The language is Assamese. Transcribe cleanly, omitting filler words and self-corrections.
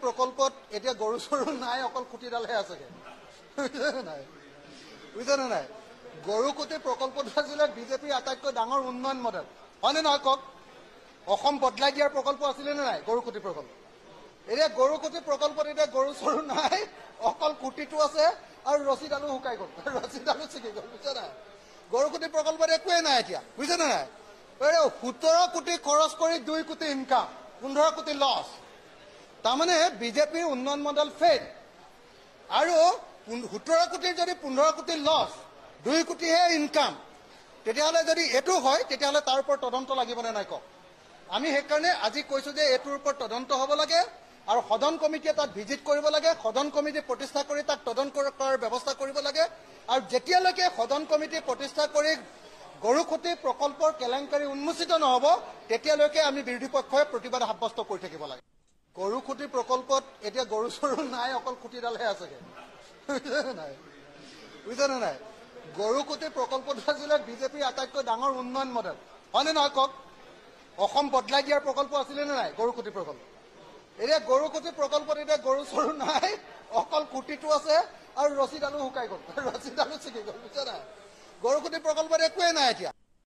প্ৰকল্পত এতিয়া গৰু চৰু নাই, অকল খুঁটিডালহে আছেগে। নাই বুজিছেনে নাই? গৰুকুটি প্ৰকল্পটো আছিলে বিজেপিৰ আটাইতকৈ ডাঙৰ উন্নয়ন মডেল, হয়নে নহয় কওক? অসম বদলাই দিয়াৰ প্ৰকল্প আছিলে নে নাই গৰুকুটি প্ৰকল্প? এতিয়া গৰুকুটি প্ৰকল্পত এতিয়া গৰু চৰু নাই, অকল কুটিটো আছে আৰু ৰছীডালো শুকাই গ'ল, ৰছীডালো ছিগি গ'ল, বুজিছে নাই? গৰুকুটি প্ৰকল্পত একোৱেই নাই এতিয়া, বুজিছেনে নাই? 17 কোটি খৰচ কৰি 2 কোটি ইনকাম, 15 কোটি লছ। তাৰমানে বিজেপিৰ উন্নয়ন মডেল ফেইল। আৰু 17 কোটিৰ যদি 15 কোটি লছ, 2 কোটিহে ইনকাম, তেতিয়াহ'লে যদি এইটো হয় তেতিয়াহ'লে তাৰ ওপৰত তদন্ত লাগিবনে নাই কওক? আমি সেইকাৰণে আজি কৈছো যে এইটোৰ ওপৰত তদন্ত হ'ব লাগে আৰু সদন কমিটিয়ে তাত ভিজিট কৰিব লাগে, সদন কমিটি প্ৰতিষ্ঠা কৰি তাক তদন্ত কৰাৰ ব্যৱস্থা কৰিব লাগে। আৰু যেতিয়ালৈকে সদন কমিটি প্ৰতিষ্ঠা কৰি গৰুকুটি প্ৰকল্পৰ কেলেংকাৰী উন্মোচিত নহ'ব তেতিয়ালৈকে আমি বিৰোধী পক্ষই প্ৰতিবাদ সাব্যস্ত কৰি থাকিব লাগে। গৰুকুটি প্ৰকল্পত এতিয়া গৰু চৰু নাই, অকল খুঁটিডালহে আছেগে। নাই বুজিছেনে নাই? গৰুকুটি প্ৰকল্পটো আছিলে বিজেপিৰ আটাইতকৈ ডাঙৰ উন্নয়ন মডেল, হয়নে নহয় কওক? অসম বদলাই দিয়াৰ প্ৰকল্প আছিলে নে নাই গৰুকুটি প্ৰকল্প? এতিয়া গৰুকুটি প্ৰকল্পত এতিয়া গৰু চৰু নাই, অকল কুটিটো আছে আৰু ৰছীডালো শুকাই গ'ল, ৰছীডালো ছিগি গ'ল, বুজিছে নাই? গৰুকুটি প্ৰকল্পত একোৱেই নাই এতিয়া।